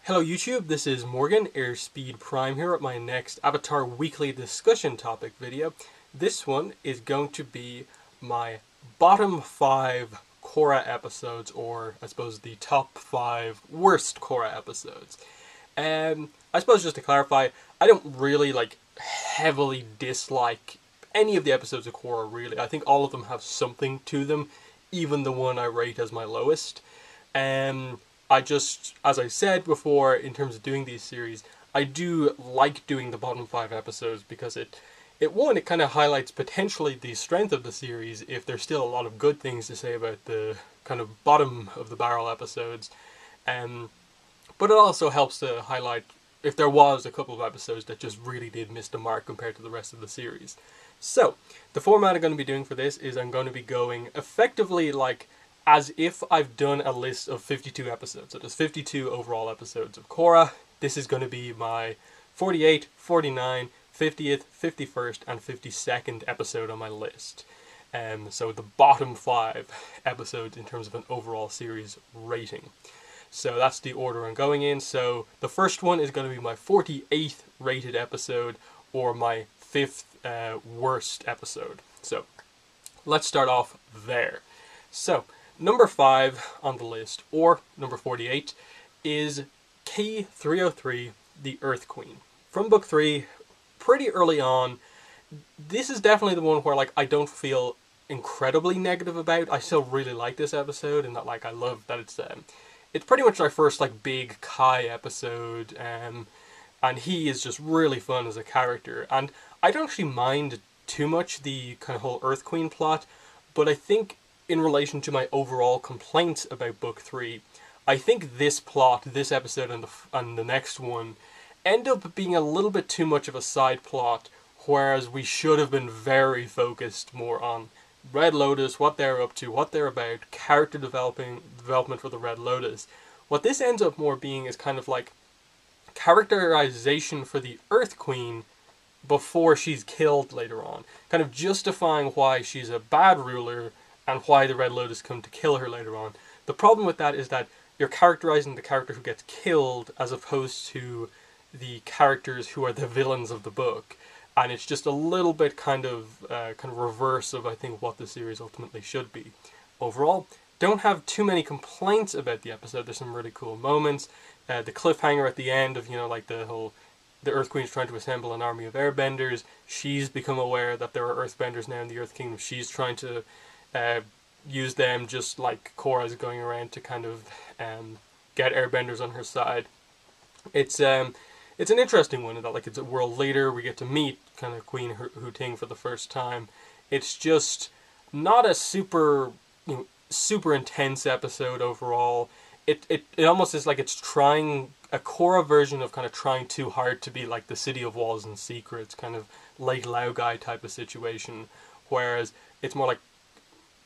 Hello YouTube, this is Morgan, Airspeed Prime here at my next Avatar Weekly Discussion topic video. This one is going to be my bottom 5 Korra episodes, or I suppose the top 5 worst Korra episodes. I suppose just to clarify, I don't really heavily dislike any of the episodes of Korra really. I think all of them have something to them, even the one I rate as my lowest. I just, as I said before, in terms of doing these series, I do like doing the bottom 5 episodes because it kind of highlights potentially the strength of the series if there's still a lot of good things to say about the kind of bottom of the barrel episodes. But it also helps to highlight if there was a couple of episodes that just really did miss the mark compared to the rest of the series. So, the format I'm going to be doing for this is I'm going to be going effectively as if I've done a list of 52 episodes. So there's 52 overall episodes of Korra. This is going to be my 48, 49, 50th, 51st, and 52nd episode on my list. So the bottom 5 episodes in terms of an overall series rating. So that's the order I'm going in. So the first one is going to be my 48th rated episode, or my 5th worst episode. So let's start off there. So number 5 on the list, or number 48, is K303, the Earth Queen. From book 3, pretty early on. This is definitely the one where I don't feel incredibly negative about. I still really like this episode, and that I love that it's pretty much our first big Kai episode, and he is just really fun as a character. And I don't actually mind too much the kind of whole Earth Queen plot, but I think in relation to my overall complaints about book 3, I think this plot, this episode and the next one, end up being a little bit too much of a side plot, whereas we should have been very focused more on Red Lotus, what they're up to, what they're about, character development for the Red Lotus. What this ends up more being is kind of characterization for the Earth Queen before she's killed later on. Kind of justifying why she's a bad ruler and why the Red Lotus come to kill her later on. The problem with that is that you're characterizing the character who gets killed as opposed to the characters who are the villains of the book. And it's just a little bit kind of reverse of, I think, what the series ultimately should be. Overall, don't have too many complaints about the episode. There's some really cool moments. The cliffhanger at the end of, the Earth Queen's trying to assemble an army of airbenders. She's become aware that there are earthbenders now in the Earth Kingdom. She's trying to use them just like Korra's going around to kind of get airbenders on her side. It's an interesting one in that it's a world leader. We get to meet kind of Queen Hu-Ting for the first time. It's just not a super intense episode overall. It almost is it's trying a Korra version of kind of trying too hard to be like the City of Walls and Secrets, kind of Lake Laogai type of situation, whereas it's more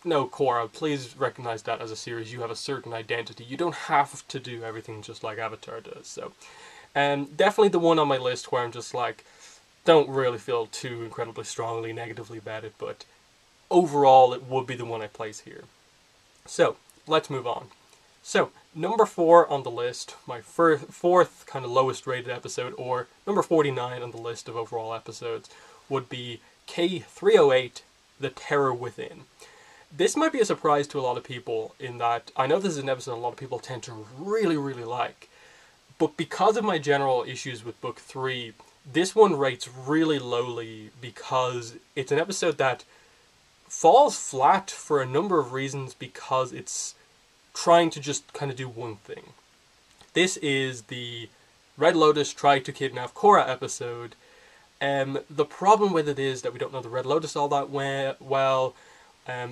no, Korra, please recognize that as a series you have a certain identity. You don't have to do everything just like Avatar does. So, definitely the one on my list where I'm just don't really feel too incredibly strongly negatively about it, but overall it would be the one I place here. So, let's move on. So, number 4 on the list, my fourth kind of lowest rated episode, or number 49 on the list of overall episodes, would be K308, The Terror Within. This might be a surprise to a lot of people in that I know this is an episode a lot of people tend to really, really like. But because of my general issues with book 3, this one rates really lowly because it's an episode that falls flat for a number of reasons because it's trying to just kind of do one thing. This is the Red Lotus try to kidnap Korra episode. The problem with it is that we don't know the Red Lotus all that well.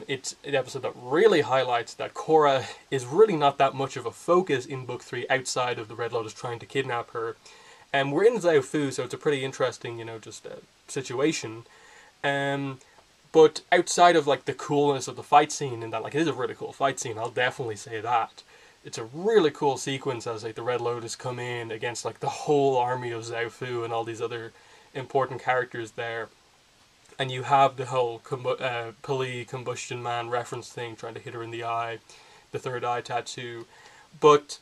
It's an episode that really highlights that Korra is really not that much of a focus in book 3 outside of the Red Lotus trying to kidnap her. And we're in Zhao Fu, so it's a pretty interesting, situation. But outside of the coolness of the fight scene, and that it is a really cool fight scene, I'll definitely say that. It's a really cool sequence as the Red Lotus come in against the whole army of Zhao Fu and all these other important characters there. And you have the whole Pali Combustion Man reference thing, trying to hit her in the eye, the third eye tattoo. But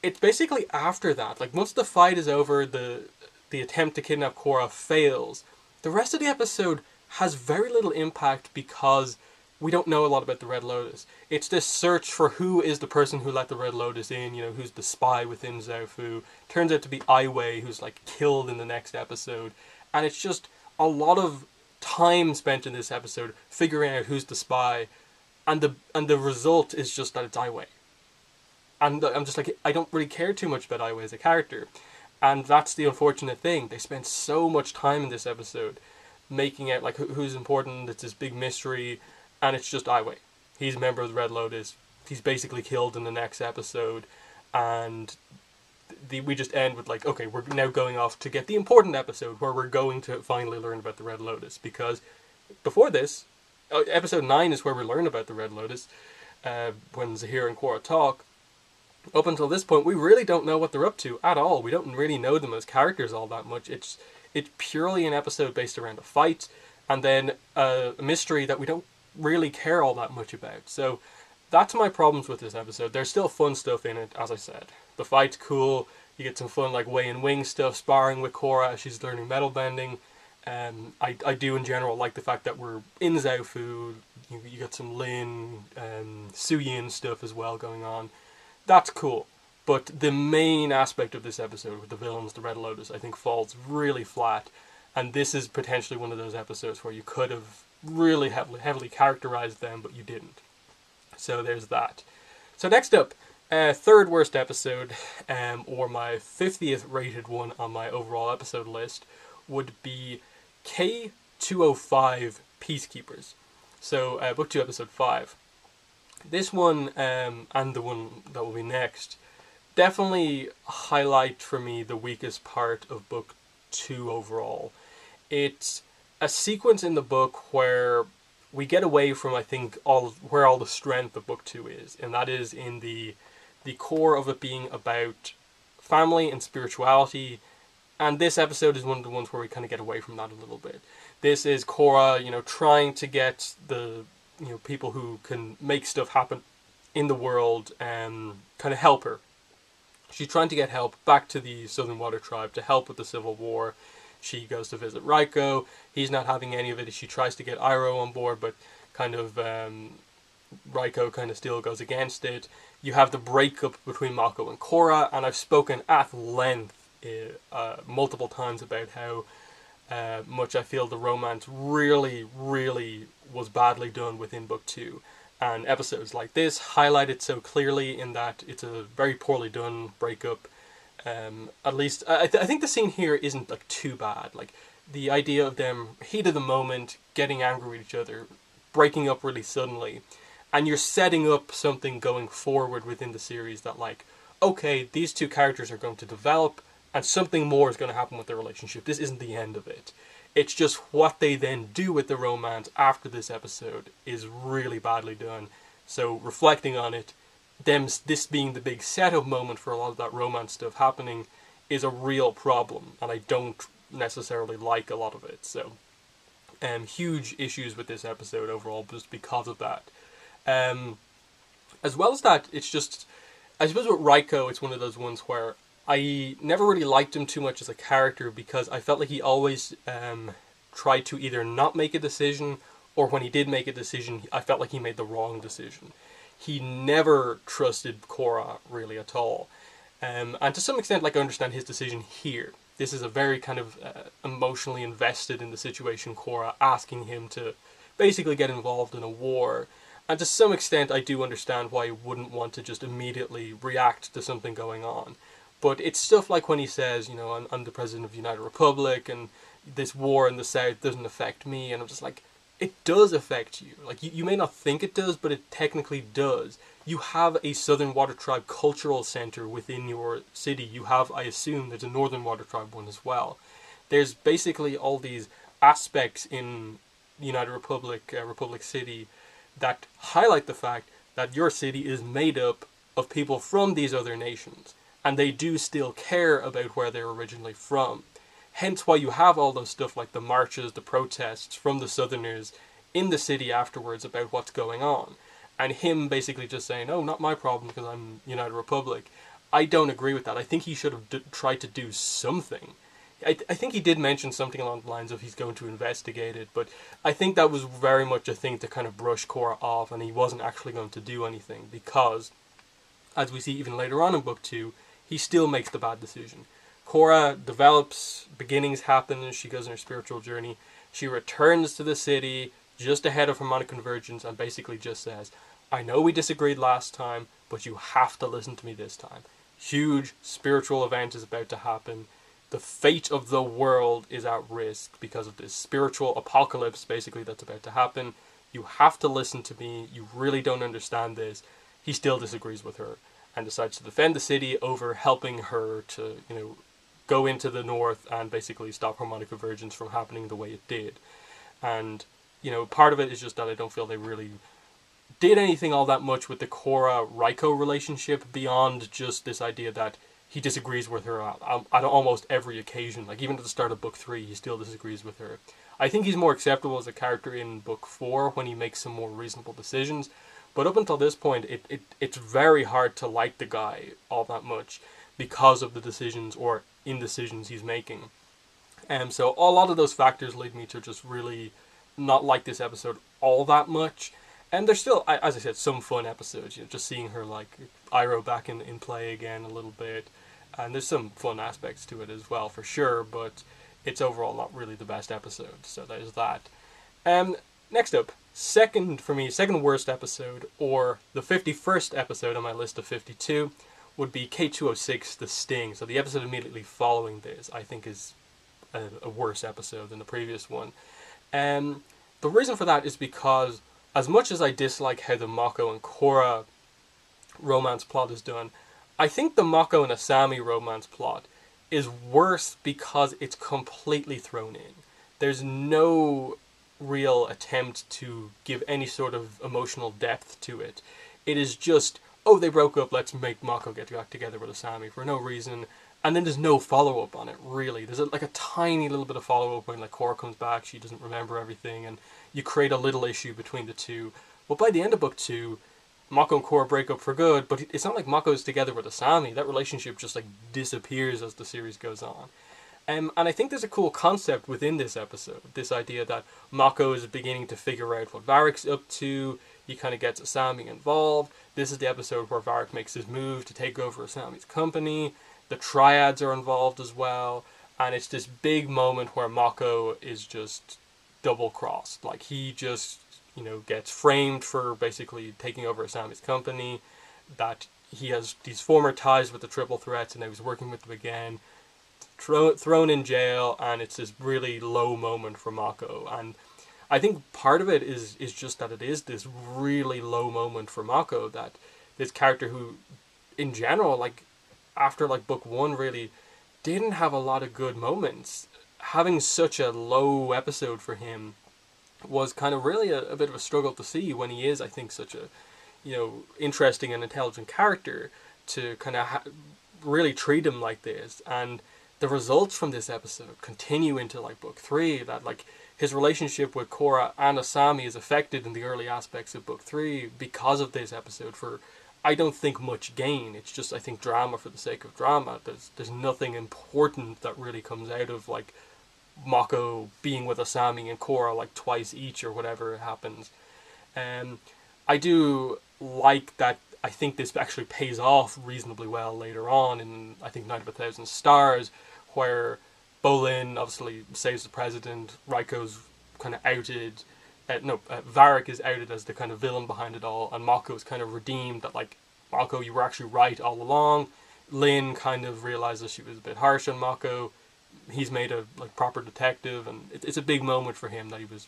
it's basically after that, like once the fight is over, the attempt to kidnap Korra fails, the rest of the episode has very little impact because we don't know a lot about the Red Lotus. It's this search for who is the person who let the Red Lotus in, who's the spy within Zaofu. Turns out to be Ai Wei, who's like killed in the next episode. And it's just a lot of time spent in this episode figuring out who's the spy, and the result is just that it's Ai Wei. And I'm just like, I don't really care too much about Ai Wei as a character. And that's the unfortunate thing. They spent so much time in this episode making out like who's important, it's this big mystery, and it's just Ai Wei. He's a member of the Red Lotus. He's basically killed in the next episode, and we just end with like, okay, we're now going off to get the important episode where we're going to finally learn about the Red Lotus, because before this, episode 9 is where we learn about the Red Lotus, when Zahir and Korra talk. Up until this point, we really don't know what they're up to at all. We don't really know them as characters all that much. It's purely an episode based around a fight, and then a mystery that we don't really care all that much about. So that's my problems with this episode. There's still fun stuff in it, as I said. The fight's cool. You get some fun like Wei and Wing stuff, sparring with Korra as she's learning metal bending. I do in general like the fact that we're in Zaofu. You got some Lin, Suyin stuff as well going on. That's cool. But the main aspect of this episode with the villains, the Red Lotus, I think falls really flat. And this is potentially one of those episodes where you could have really heavily characterized them, but you didn't. So there's that. So next up, third worst episode, or my 50th rated one on my overall episode list, would be K205 Peacekeepers. So Book 2, Episode 5. This one, and the one that will be next, definitely highlight for me the weakest part of Book 2 overall. It's a sequence in the book where we get away from, I think, where all the strength of Book 2 is, and that is in the core of it being about family and spirituality, and this episode is one of the ones where we kind of get away from that a little bit. This is Korra, trying to get the people who can make stuff happen in the world and kind of help her. She's trying to get help back to the Southern Water Tribe to help with the Civil War. She goes to visit Raiko. He's not having any of it. She tries to get Iroh on board, but kind of Raiko kind of still goes against it. You have the breakup between Mako and Korra, and I've spoken at length multiple times about how much I feel the romance really, really was badly done within Book 2. And episodes like this highlight it so clearly in that it's a very poorly done breakup. At least, I think the scene here isn't like too bad. Like, the idea of them, heat of the moment, getting angry with each other, breaking up really suddenly, and you're setting up something going forward within the series that like, okay, these two characters are going to develop, and something more is going to happen with their relationship. This isn't the end of it. It's just what they then do with the romance after this episode is really badly done. So reflecting on it, this being the big setup moment for a lot of that romance stuff happening is a real problem, and I don't necessarily like a lot of it. So huge issues with this episode overall just because of that. As well as that, it's just, I suppose with Raiko, it's one of those ones where I never really liked him too much as a character because I felt like he always tried to either not make a decision, or when he did make a decision, I felt like he made the wrong decision. He never trusted Korra really at all. And to some extent, like, I understand his decision here. This is a very kind of emotionally invested in the situation Korra, asking him to basically get involved in a war. And to some extent, I do understand why he wouldn't want to just immediately react to something going on. But it's stuff like when he says, I'm the president of the United Republic, and this war in the South doesn't affect me. And I'm just like, it does affect you. Like, you may not think it does, but it technically does. You have a Southern Water Tribe cultural center within your city. You have, I assume, there's a Northern Water Tribe one as well. There's basically all these aspects in the United Republic, Republic City, that highlight the fact that your city is made up of people from these other nations. And they do still care about where they're originally from. Hence why you have all those stuff like the marches, the protests from the Southerners in the city afterwards about what's going on. And him basically just saying, oh, not my problem because I'm United Republic. I don't agree with that. I think he should have tried to do something. I think he did mention something along the lines of he's going to investigate it, but I think that was very much a thing to kind of brush Korra off, and he wasn't actually going to do anything, because, as we see even later on in Book 2, he still makes the bad decision. Korra develops, beginnings happen, she goes on her spiritual journey, she returns to the city just ahead of harmonic convergence and basically just says, I know we disagreed last time, but you have to listen to me this time. Huge spiritual event is about to happen. The fate of the world is at risk because of this spiritual apocalypse, basically, that's about to happen. You have to listen to me. You really don't understand this. He still disagrees with her and decides to defend the city over helping her to, go into the north and basically stop harmonic convergence from happening the way it did. And, part of it is just that I don't feel they really did anything all that much with the Korra-Raiko relationship beyond just this idea that he disagrees with her at almost every occasion. Like, even at the start of Book 3, he still disagrees with her. I think he's more acceptable as a character in Book 4 when he makes some more reasonable decisions. But up until this point, it's very hard to like the guy all that much because of the decisions or indecisions he's making. And so a lot of those factors lead me to just really not like this episode all that much. And there's still, as I said, some fun episodes. Just seeing her, like, Iroh back in play again a little bit. And there's some fun aspects to it as well, for sure. But it's overall not really the best episode. So there's that. Next up, second worst episode, or the 51st episode on my list of 52, would be K206, The Sting. So the episode immediately following this, I think, is a worse episode than the previous one. The reason for that is because, as much as I dislike how the Mako and Korra romance plot is done, I think the Mako and Asami romance plot is worse because it's completely thrown in. There's no real attempt to give any sort of emotional depth to it. It is just, oh, they broke up, let's make Mako get back together with Asami for no reason. And then there's no follow-up on it, really. There's a tiny little bit of follow-up when Korra comes back, she doesn't remember everything, and you create a little issue between the two. But by the end of Book 2, Mako and Korra break up for good, but it's not like Mako's together with Asami. That relationship just disappears as the series goes on. And I think there's a cool concept within this episode. This idea that Mako is beginning to figure out what Varrick's up to. He kind of gets Asami involved. This is the episode where Varrick makes his move to take over Asami's company. The Triads are involved as well. And it's this big moment where Mako is just double-crossed. Like, he just, gets framed for basically taking over Asami's company. That he has these former ties with the Triple Threats and now he's working with them again. Thrown in jail, and it's this really low moment for Mako. And I think part of it is just that it is this really low moment for Mako, that this character who, in general, after Book 1, really didn't have a lot of good moments. Having such a low episode for him was kind of really a bit of a struggle to see when he is, I think, such a interesting and intelligent character, to kind of really treat him like this. And the results from this episode continue into Book 3, that his relationship with Korra and Asami is affected in the early aspects of Book 3 because of this episode, for I don't think much gain. It's just, I think, drama for the sake of drama. There's nothing important that really comes out of Mako being with Asami and Korra twice each or whatever happens. I do like that. I think this actually pays off reasonably well later on in, I think, Night of a Thousand Stars, where Bolin obviously saves the president, Raiko's kind of outed, Varrick is outed as the kind of villain behind it all, and Mako is kind of redeemed that, Mako, you were actually right all along. Lin kind of realizes she was a bit harsh on Mako. He's made a proper detective, and it's a big moment for him that he was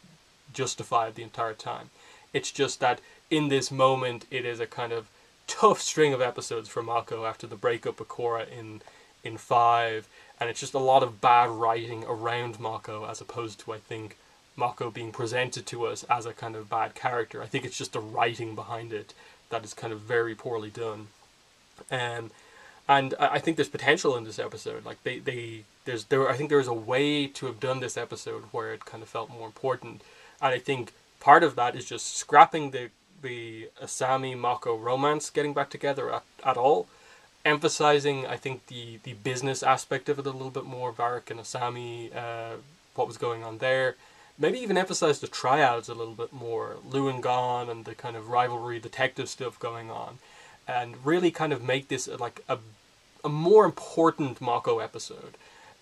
justified the entire time. It's just that in this moment, it is a kind of tough string of episodes for Mako after the breakup with Korra in 5, and it's just a lot of bad writing around Mako, as opposed to, I think, Mako being presented to us as a kind of bad character. I think it's just the writing behind it that is kind of very poorly done. And I think there's potential in this episode. I think there's a way to have done this episode where it kind of felt more important. And I think part of that is just scrapping the Asami Mako romance getting back together at all. emphasizing, I think, the business aspect of it a little bit more, Varric and Asami, what was going on there. Maybe even emphasize the triads a little bit more, Lu and Gon and the kind of rivalry detective stuff going on, and really kind of make this like a more important Mako episode.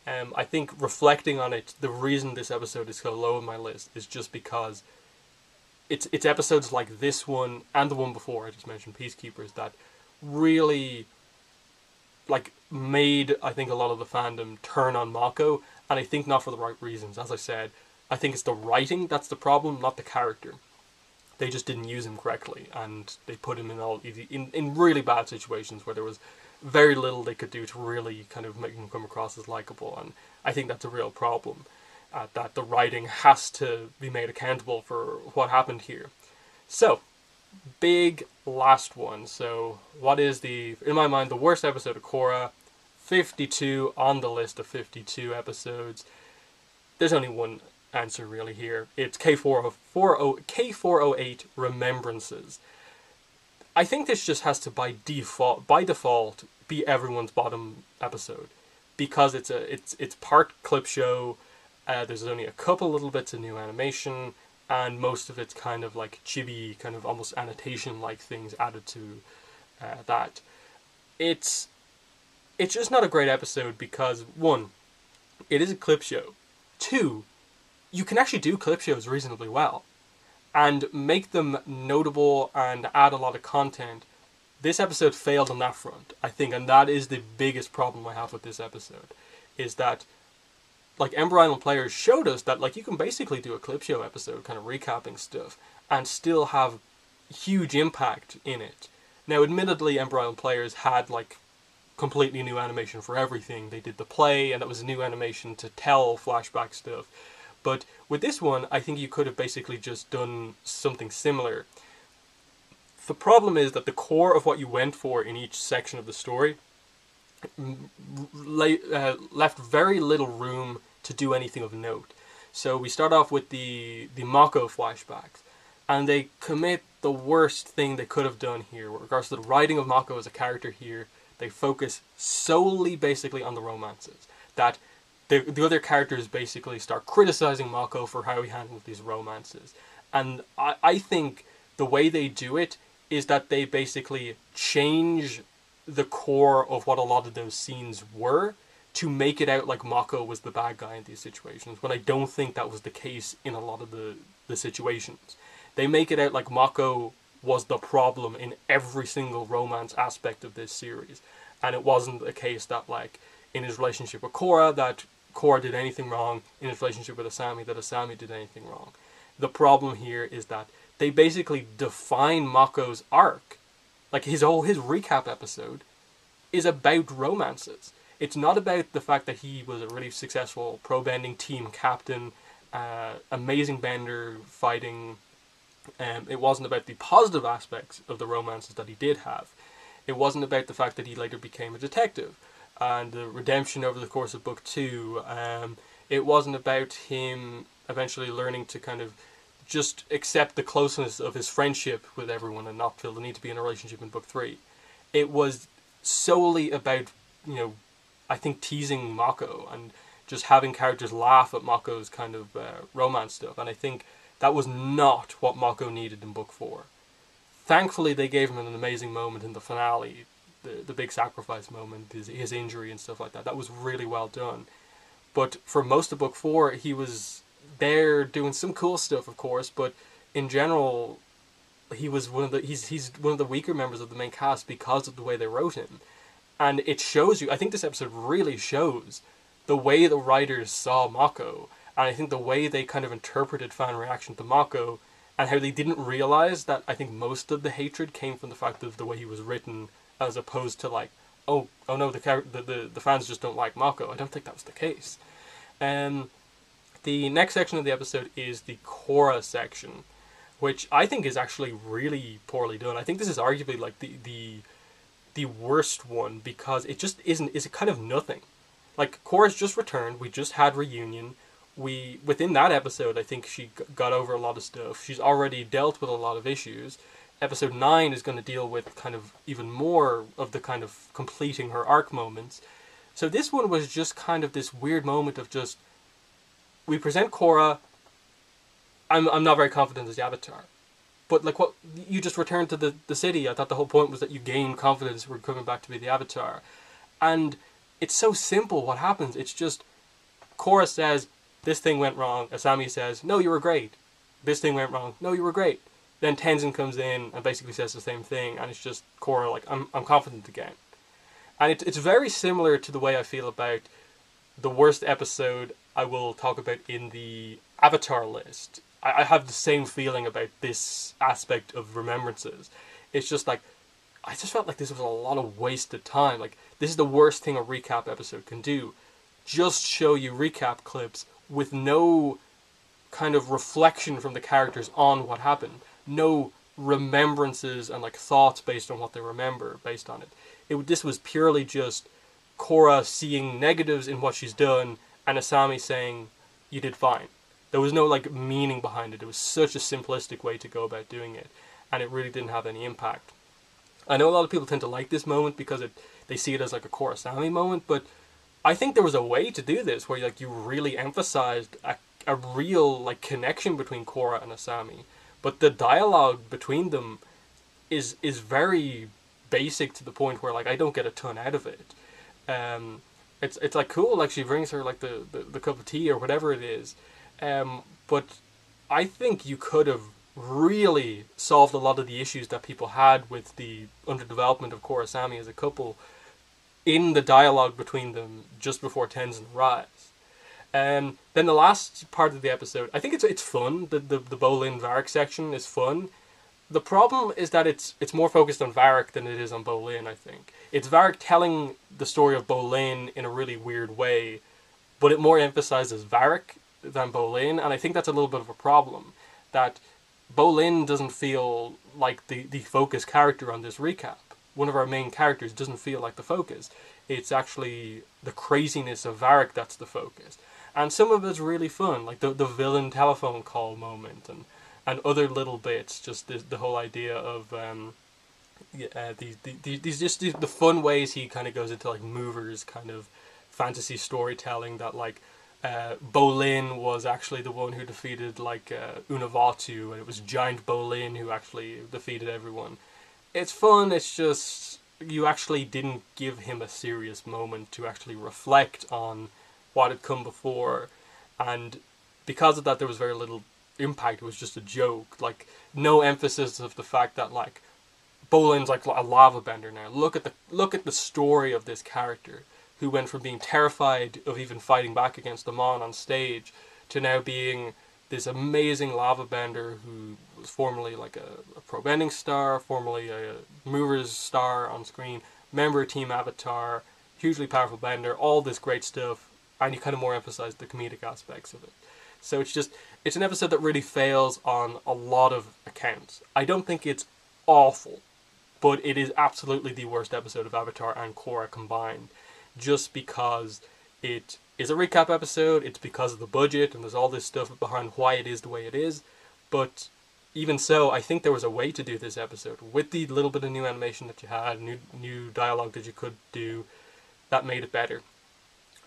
I think reflecting on it, the reason this episode is so low on my list is just because it's episodes like this one and the one before I just mentioned, Peacekeepers, that really like made, I think, a lot of the fandom turn on Mako, and I think not for the right reasons. As I said, I think it's the writing that's the problem, not the character. They just didn't use him correctly, and they put him in really bad situations where there was very little they could do to really kind of make him come across as likable, and I think that's a real problem. That the writing has to be made accountable for what happened here. So, big last one. So, what is in my mind, the worst episode of Korra? 52 on the list of 52 episodes. There's only one answer really here. It's K408 Remembrances. I think this just has to by default be everyone's bottom episode, because it's part clip show. There's only a couple little bits of new animation, and most of it's kind of like chibi, kind of almost annotation like things added to that. It's just not a great episode because, one, it is a clip show. Two, you can actually do clip shows reasonably well and make them notable and add a lot of content. This episode failed on that front, I think, and that is the biggest problem I have with this episode, is that like Ember Island Players showed us that like you can basically do a clip show episode kind of recapping stuff and still have huge impact in it. Now, admittedly, Ember Island Players had like completely new animation for everything. They did the play, and it was a new animation to tell flashback stuff. But with this one, I think you could have basically just done something similar. The problem is that the core of what you went for in each section of the story left very little room to do anything of note. So we start off with the Mako flashbacks, and they commit the worst thing they could have done here. With regards to the writing of Mako as a character here, they focus solely basically on the romances. That the other characters basically start criticizing Mako for how he handled these romances. And I think the way they do it is that they basically change the core of what a lot of those scenes were to make it out like Mako was the bad guy in these situations, when I don't think that was the case in a lot of the situations. They make it out like Mako was the problem in every single romance aspect of this series, and it wasn't the case that like in his relationship with Korra that Korra did anything wrong, in his relationship with Asami that Asami did anything wrong. The problem here is that they basically define Mako's arc. Like his recap episode is about romances. It's not about the fact that he was a really successful pro-bending team captain, amazing bender fighting. It wasn't about the positive aspects of the romances that he did have. It wasn't about the fact that he later became a detective and the redemption over the course of book 2. It wasn't about him eventually learning to kind of just accept the closeness of his friendship with everyone and not feel the need to be in a relationship in book 3. It was solely about, I think, teasing Mako and just having characters laugh at Mako's kind of romance stuff. And I think that was not what Mako needed in book 4. Thankfully, they gave him an amazing moment in the finale, the big sacrifice moment, his injury and stuff like that. That was really well done. But for most of book 4, he was there doing some cool stuff, of course, but in general, he's one of the weaker members of the main cast because of the way they wrote him. And it shows you, I think this episode really shows the way the writers saw Mako, and I think the way they kind of interpreted fan reaction to Mako, and how they didn't realize that I think most of the hatred came from the fact of the way he was written, as opposed to like, oh no, the fans just don't like Mako. I don't think that was the case. The next section of the episode is the Korra section, which I think is actually really poorly done. I think this is arguably like the worst one, because it just is kind of nothing. Like, Korra's just returned, we just had reunion, within that episode I think she got over a lot of stuff, she's already dealt with a lot of issues, Episode 9 is going to deal with kind of even more of the kind of completing her arc moments. So this one was just kind of this weird moment of just, we present Korra. I'm not very confident as the Avatar. But like, what, you just returned to the city. I thought the whole point was that you gain confidence when coming back to be the Avatar. And it's so simple what happens. It's just, Korra says, this thing went wrong. Asami says, no, you were great. This thing went wrong. No, you were great. Then Tenzin comes in and basically says the same thing. And it's just Korra like, I'm confident again. And it's very similar to the way I feel about the worst episode I will talk about in the Avatar list. I have the same feeling about this aspect of remembrances. It's just like, I just felt like this was a lot of wasted time. Like, this is the worst thing a recap episode can do. Just show you recap clips with no kind of reflection from the characters on what happened. No remembrances and like thoughts based on what they remember based on it. This was purely just Korra seeing negatives in what she's done and Asami saying, you did fine. There was no like meaning behind it. It was such a simplistic way to go about doing it, and it really didn't have any impact. I know a lot of people tend to like this moment because they see it as like a Korra Asami moment, but I think there was a way to do this where like you really emphasized a real like connection between Korra and Asami, but the dialogue between them is very basic to the point where like I don't get a ton out of it. It's like cool, like she brings her like the cup of tea or whatever it is. But I think you could have really solved a lot of the issues that people had with the underdevelopment of Korra Asami as a couple in the dialogue between them just before Tenzin arrives. Then the last part of the episode, I think it's fun. The Bolin Varric section is fun. The problem is that it's more focused on Varric than it is on Bolin, I think. It's Varric telling the story of Bolin in a really weird way, but it more emphasizes Varric than Bolin, and I think that's a little bit of a problem. That Bolin doesn't feel like the focus character on this recap. One of our main characters doesn't feel like the focus. It's actually the craziness of Varric that's the focus. And some of it's really fun, like the villain telephone call moment and other little bits, just the whole idea of the fun ways he kind of goes into like movers kind of fantasy storytelling, that like Bolin was actually the one who defeated like Unavatu, and it was giant Bolin who actually defeated everyone. It's fun, it's just you actually didn't give him a serious moment to actually reflect on what had come before, and because of that there was very little impact. It was just a joke, like no emphasis of the fact that like Bolin's like a lava bender now. Look at the story of this character who went from being terrified of even fighting back against Amon on stage to now being this amazing lava bender who was formerly like a pro bending star, formerly a movers star on screen, member of Team Avatar, hugely powerful bender, all this great stuff, and you kind of more emphasize the comedic aspects of it. So it's an episode that really fails on a lot of accounts. I don't think it's awful, but it is absolutely the worst episode of Avatar and Korra combined. Just because it is a recap episode, it's because of the budget, and there's all this stuff behind why it is the way it is. But even so, I think there was a way to do this episode with the little bit of new animation that you had, new dialogue that you could do, that made it better.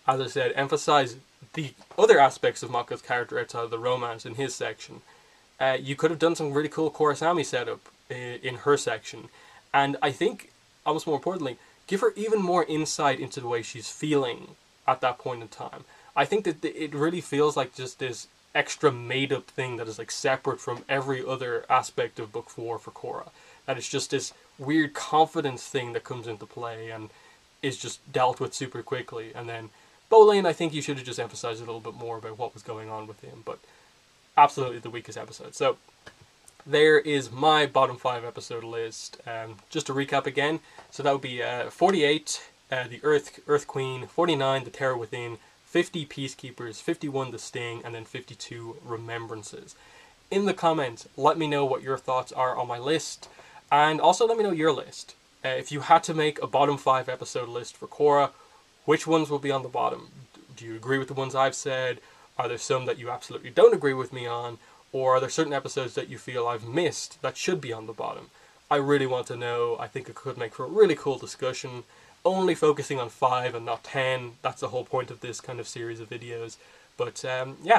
As I said, emphasize the other aspects of Maka's character outside of the romance in his section. You could have done some really cool Korra Asami setup in her section, and I think, almost more importantly, give her even more insight into the way she's feeling at that point in time. I think that it really feels like just this extra made-up thing that is like separate from every other aspect of Book 4 for Korra. That it's just this weird confidence thing that comes into play and is just dealt with super quickly. And then Bolin, I think you should have just emphasized a little bit more about what was going on with him, but absolutely the weakest episode. So there is my bottom 5 episode list. Just to recap again, so that would be 48, the Earth Queen, 49, the Terror Within, 50 Peacekeepers, 51, the Sting, and then 52 Remembrances. In the comments, let me know what your thoughts are on my list, and also let me know your list. If you had to make a bottom 5 episode list for Korra, which ones will be on the bottom? Do you agree with the ones I've said? Are there some that you absolutely don't agree with me on? Or are there certain episodes that you feel I've missed that should be on the bottom? I really want to know. I think it could make for a really cool discussion. Only focusing on 5 and not 10. That's the whole point of this kind of series of videos. But yeah.